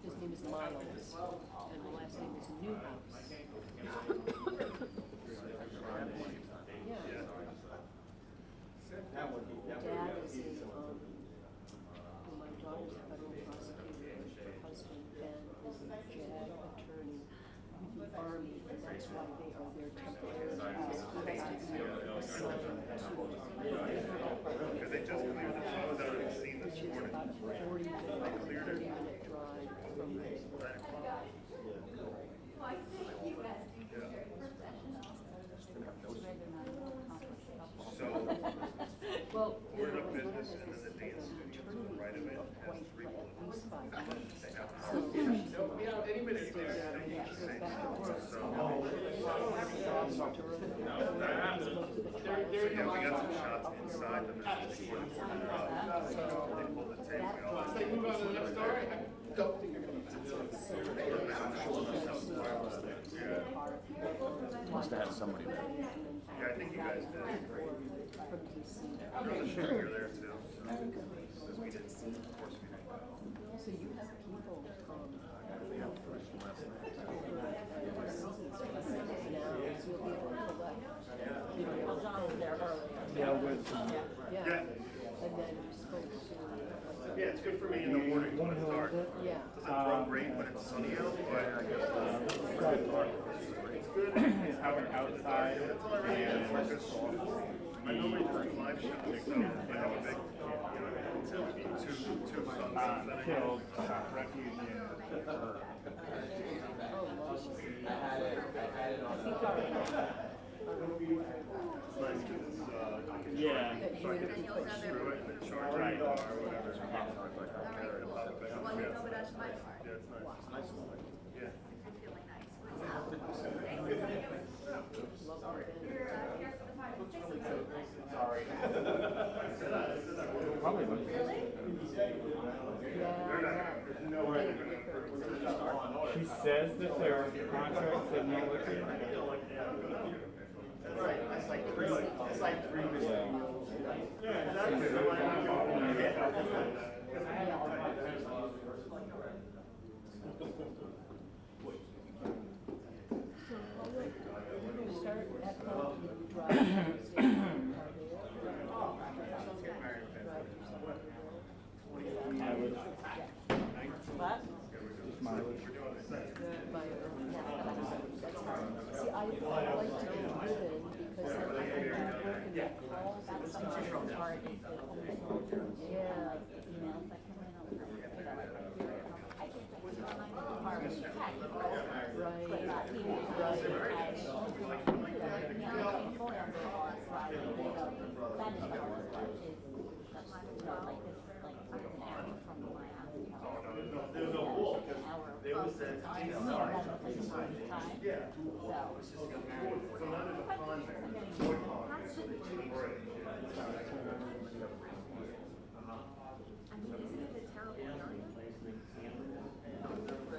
His name is Miles, and the last name is Newhouse. Yeah. Dad is in, my daughter's a federal prosecutor. Her husband, Ben, is a JAG attorney with the Army, and that's why they are there temporarily. Because they just cleared the road that I've seen this morning. About a 30-minute drive from the So, we're in a business, and then the dance studio to the right of it has 3 buildings. They have any minute there. We got some shots inside the business before the board dropped. They pulled the tape. We all Say, move on to the next story. Must have had somebody there. Yeah, I think you guys did. There was a shooter there too. Because we didn't, of course we didn't. So you have people Yeah. And then you're supposed to. Yeah, it's good for me in the morning when it's dark. Yeah. Doesn't run great when it's sunny out, but it's good. It's how we're outside. That's all I really do. I normally just do live shots, so I have a big, two sons that I Killed refuge in It's nice because it's, yeah. so I can screw it and then charge it or whatever. So yeah, it's nice. Yeah. Sorry. Probably looks He says that there are contracts that no liquid. That's right. That's like 3 minutes. Yeah, exactly. What? Mileage. See, I like to be driven because I can work in that call. That's such a target. Yeah. There's no wall because they always said yeah. So not in the pond there. Wood pond. So they cheat for it.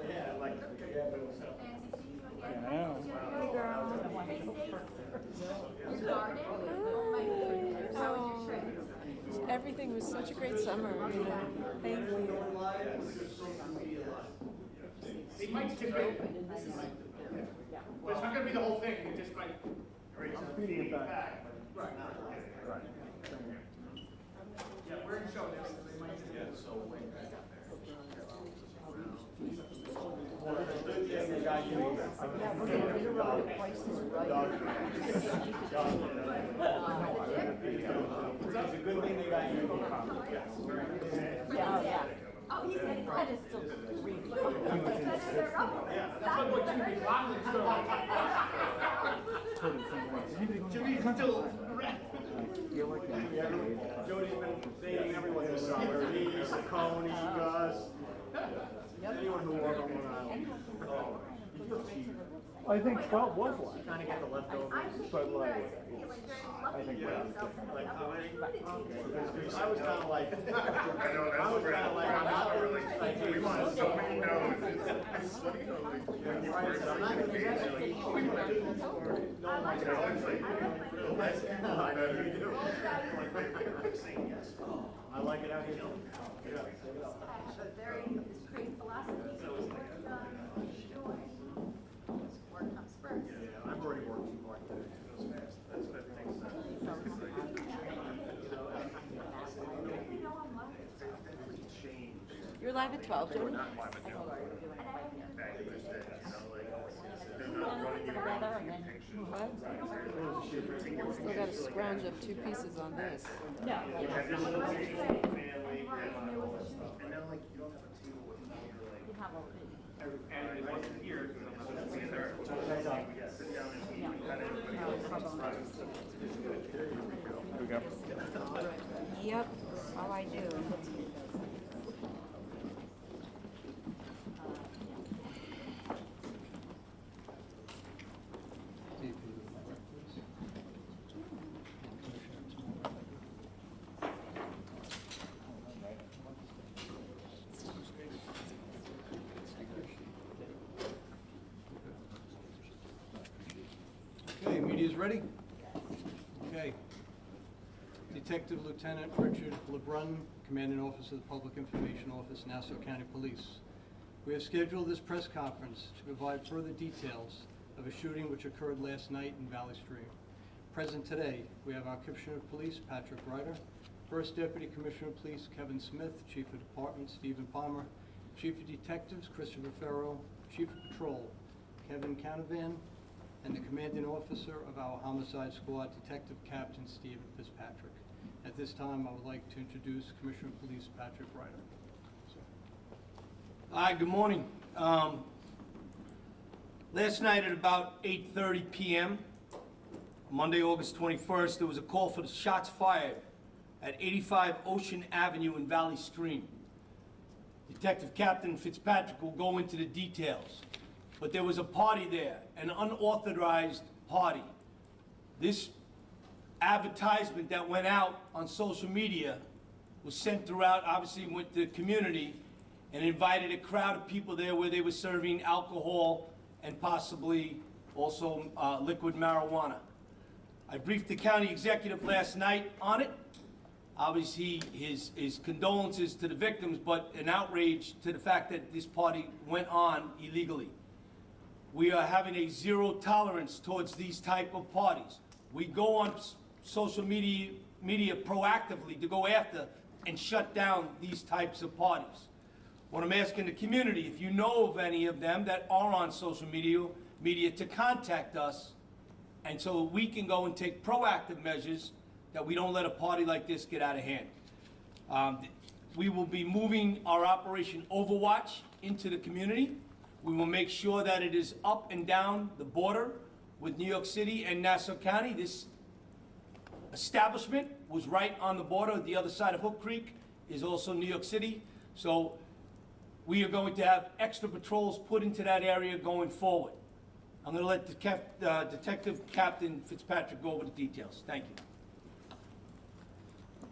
Yeah, like Everything was such a great summer. Thank you. It might skip it. But it's not going to be the whole thing. It just might. feeding it back. Right. Right. Yeah, we're in show now, so they might just. Yeah, so when It's a good thing they got you. Yeah. Oh, he's getting that is still reading. That's what like Jimmy's locked in. Jimmy's still red. Jody's been dating everyone this summer. Me, Coney, Gus, anyone who worked on Long Island. I think 12 was last. Kind of get the leftovers. But like, I think Like how many? I was kind of like, I know, that's great. I'm not really, like, We want so many no's. It's funny, you know, like, when you first I'm not gonna do that. like, oh, we want to do this story. You know, it's like, real nice, better you do. Saying yes. I like it out here. Yeah. I have a very strange philosophy. Joy. Work comes first. Yeah, I've already worked too hard today. That's what makes sense. Change. You're live at 12, Jody? Not live at noon. Bankers that, you know, like, they're not running you around taking pictures. What? Still gotta scrounge up 2 pieces on this. And this is family, grandma, all that stuff. And then like, you don't have a table with people, like, And it wasn't here, because I'm not. sit there, sit down and eat, and kind of everybody else is friends. There we go. Yep, how I do. Okay, media's ready? Okay. Detective Lieutenant Richard LeBrun, Commanding Officer of the Public Information Office, Nassau County Police. We have scheduled this press conference to provide further details of a shooting which occurred last night in Valley Stream. Present today, we have our Commissioner of Police, Patrick Ryder, First Deputy Commissioner of Police, Kevin Smith, Chief of Department, Stephen Palmer, Chief of Detectives, Christopher Farrow, Chief of Patrol, Kevin Canavan, and the Commanding Officer of our Homicide Squad, Detective Captain Stephen Fitzpatrick. At this time, I would like to introduce Commissioner of Police Patrick Ryder. Hi, good morning. Last night at about 8:30 p.m., Monday, August 21st, there was a call for the shots fired at 85 Ocean Avenue in Valley Stream. Detective Captain Fitzpatrick will go into the details, but there was a party there, an unauthorized party. This advertisement that went out on social media was sent throughout, obviously went to the community, and invited a crowd of people there where they were serving alcohol and possibly also liquid marijuana. I briefed the county executive last night on it. Obviously, his condolences to the victims, but an outrage to the fact that this party went on illegally. We are having a zero tolerance towards these type of parties. We go on social media proactively to go after and shut down these types of parties. What I'm asking the community, if you know of any of them that are on social media to contact us, and so we can go and take proactive measures that we don't let a party like this get out of hand. We will be moving our Operation Overwatch into the community. We will make sure that it is up and down the border with New York City and Nassau County. This establishment was right on the border. The other side of Hook Creek is also New York City. So we are going to have extra patrols put into that area going forward. I'm going to let the Detective Captain Fitzpatrick go over the details. Thank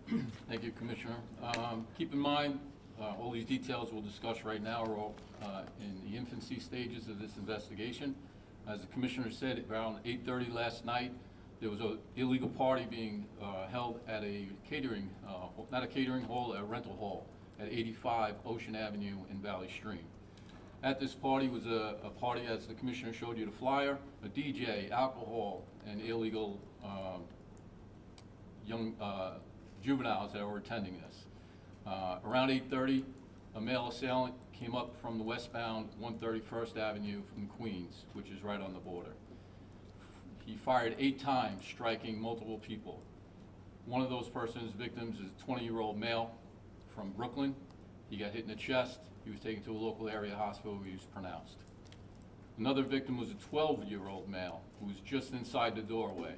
you. Thank you, Commissioner. Keep in mind, all these details we'll discuss right now are all in the infancy stages of this investigation. As the Commissioner said, around 8:30 last night, there was an illegal party being held at a catering, not a catering hall, a rental hall at 85 Ocean Avenue in Valley Stream. At this party was a party, as the Commissioner showed you the flyer, a DJ, alcohol, and illegal young juveniles that were attending this. Around 8:30, a male assailant came up from the westbound 131st Avenue from Queens, which is right on the border. He fired 8 times, striking multiple people. One of those victims is a 20-year-old male from Brooklyn. He got hit in the chest. He was taken to a local area hospital where he was pronounced. Another victim was a 12-year-old male who was just inside the doorway.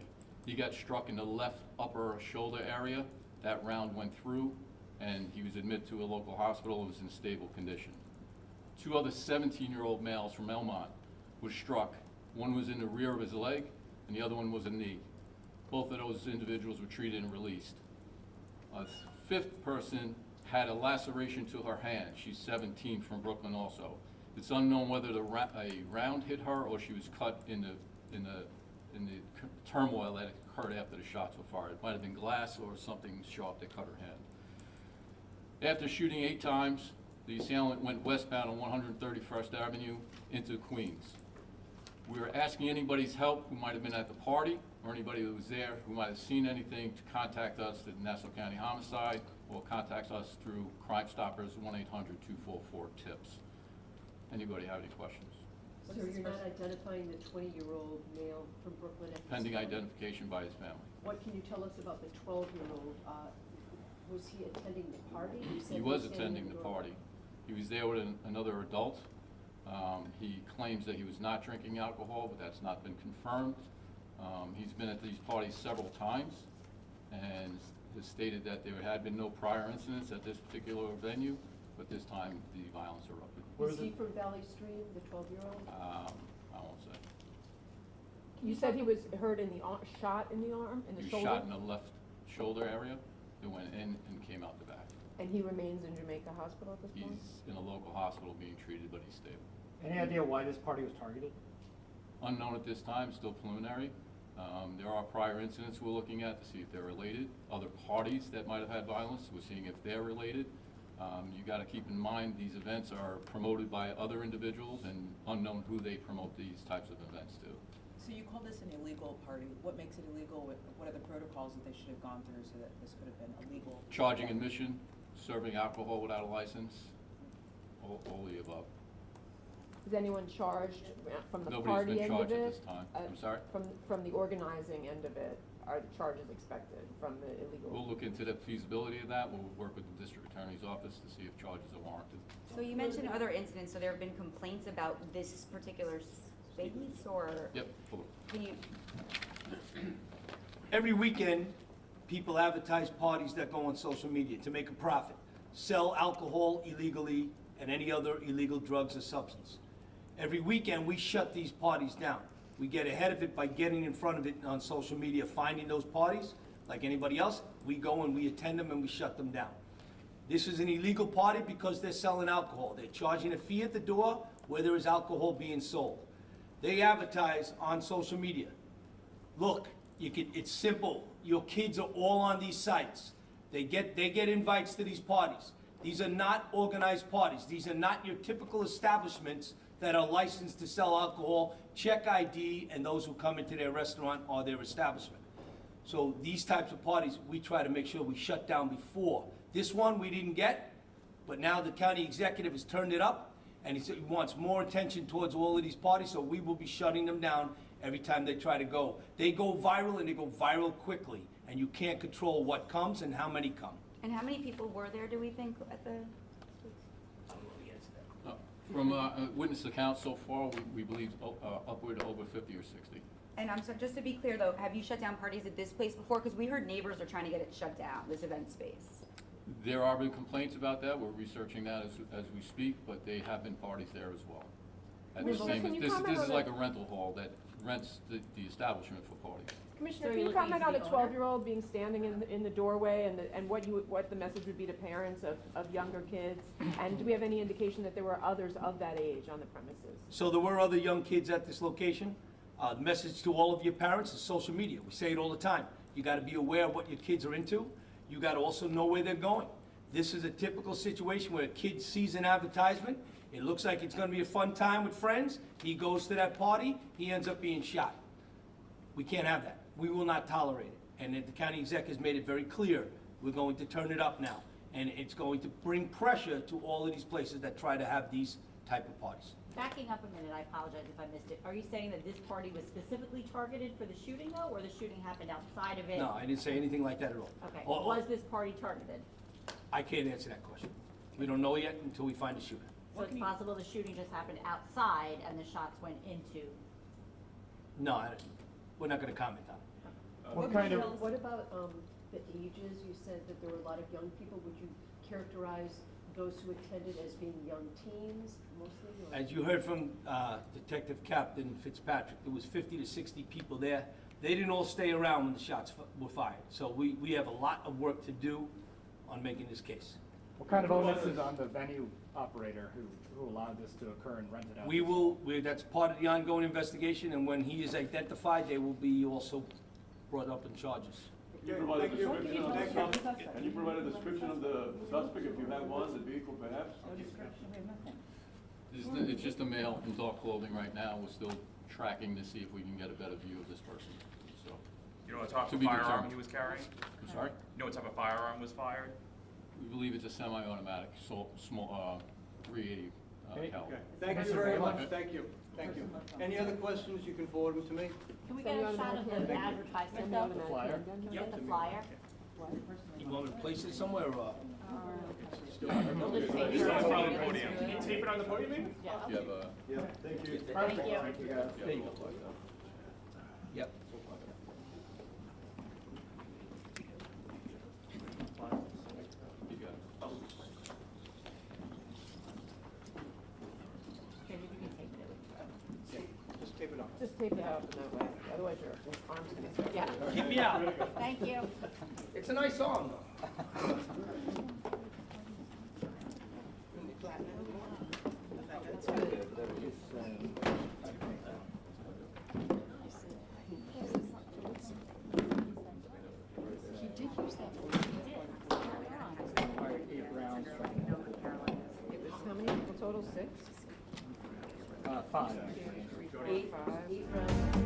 He got struck in the left upper shoulder area. That round went through, and he was admitted to a local hospital and was in stable condition. 2 other 17-year-old males from Elmont were struck. One was in the rear of his leg, and the other one was a knee. Both of those individuals were treated and released. A 5th person had a laceration to her hand. She's 17, from Brooklyn also. It's unknown whether a round hit her or she was cut in the turmoil that occurred after the shots were fired. It might have been glass or something sharp that cut her hand. After shooting 8 times, the assailant went westbound on 131st Avenue into Queens. We were asking anybody's help who might have been at the party or anybody who was there who might have seen anything to contact us at Nassau County Homicide or contact us through Crime Stoppers 1-800-244-TIPS. Anybody have any questions? So you're not identifying the 20-year-old male from Brooklyn? Pending identification by his family. What can you tell us about the 12-year-old? Was he attending the party? He was attending the party. He was there with another adult. He claims that he was not drinking alcohol, but that's not been confirmed. He's been at these parties several times and has stated that there had been no prior incidents at this particular venue, but this time the violence erupted. Is he from Valley Stream, the 12-year-old? I won't say. You said he was hurt in the shot in the arm, in the He was shoulder? shot in the left shoulder area. It went in and came out the back. And he remains in Jamaica Hospital at this point? He's in a local hospital being treated, but he's stable. Any idea why this party was targeted? Unknown at this time, still preliminary. There are prior incidents we're looking at to see if they're related. Other parties that might have had violence, we're seeing if they're related. You got to keep in mind these events are promoted by other individuals and unknown who they promote these types of events to. So you call this an illegal party. What makes it illegal? What are the protocols that they should have gone through so that this could have been illegal? Charging admission, serving alcohol without a license, all the above. Is anyone charged from the Nobody's party been end of charged it? at this time. I'm sorry? From the organizing end of it, are the charges expected from the illegal? We'll look into the feasibility of that. We'll work with the district attorney's office to see if charges are warranted. So you mentioned other incidents, so there have been complaints about this particular space, or? Yep. Hold on. Can you, Every weekend, people advertise parties that go on social media to make a profit, sell alcohol illegally and any other illegal drugs or substance. Every weekend, we shut these parties down. We get ahead of it by getting in front of it on social media, finding those parties. Like anybody else, we go and we attend them and we shut them down. This is an illegal party because they're selling alcohol. They're charging a fee at the door where there is alcohol being sold. They advertise on social media. Look, it's simple. Your kids are all on these sites. They get invites to these parties. These are not organized parties. These are not your typical establishments that are licensed to sell alcohol, check ID, and those who come into their restaurant or their establishment. So these types of parties, we try to make sure we shut down before. This one we didn't get, but now the county executive has turned it up, and he wants more attention towards all of these parties, so we will be shutting them down every time they try to go. They go viral, and they go viral quickly, and you can't control what comes and how many come. and how many people were there, do we think, at the? From witness accounts so far, we believe upward of over 50 or 60. And I'm sorry, just to be clear though, have you shut down parties at this place before? Because we heard neighbors are trying to get it shut down, this event space. There are been complaints about that. We're researching that as we speak, but they have been parties there as well. Commissioner, can you comment This on is the- like a rental hall that rents the establishment for parties. Commissioner, So can you're you looking comment for on the the owner? 12-year-old being standing in the doorway and what the message would be to parents of younger kids? And do we have any indication that there were others of that age on the premises? So there were other young kids at this location. The message to all of your parents is social media. We say it all the time. You got to be aware of what your kids are into. You got to also know where they're going. This is a typical situation where a kid sees an advertisement. It looks like it's going to be a fun time with friends. He goes to that party. He ends up being shot. We can't have that. We will not tolerate it. And the county exec has made it very clear. We're going to turn it up now, and it's going to bring pressure to all of these places that try to have these type of parties. Backing up a minute, I apologize if I missed it. Are you saying that this party was specifically targeted for the shooting though, or the shooting happened outside of it? No, I didn't say anything like that at all. Okay, Or- was this party targeted? I can't answer that question. We don't know yet until we find the shooter. So it's possible the shooting just happened outside and the shots went into? No, we're not gonna comment on it. What kind of, What about, the ages? You said that there were a lot of young people. Would you characterize those who attended as being young teens mostly? Or? As you heard from Detective Captain Fitzpatrick, there was 50 to 60 people there. They didn't all stay around when the shots were fired. So we have a lot of work to do on making this case. what kind of onus is on the venue operator who allowed this to occur and rented out? That's part of the ongoing investigation, and when he is identified, they will be also brought up in charges. Can you provide a description of the suspect, if you have one, the vehicle perhaps? It's just a male in dark clothing right now. We're still tracking to see if we can get a better view of this person, so. You know what type To of be firearm determined. he was carrying? I'm sorry? You know what type of firearm was fired? We believe it's a semi-automatic, small, 380 caliber. Okay, thank you very much, thank you, thank you. Any other questions, you can forward them to me. Can we get a shot of the advertisement though? The flyer? Can we get the flyer? You want me to place it somewhere, or? We'll just take Just your- on the podium. Can you tape it on the podium maybe? Yeah. You have a, Yeah, thank you. Thank you. Thank you, guys. There you go. Yep. you got it. Maybe we can tape it. Just tape it on. Just tape it out in that way, otherwise your arm's gonna, yeah. Keep me out. Thank you. It's a nice song, though. He did use that for It was how many, total 6? 5. 8 rounds.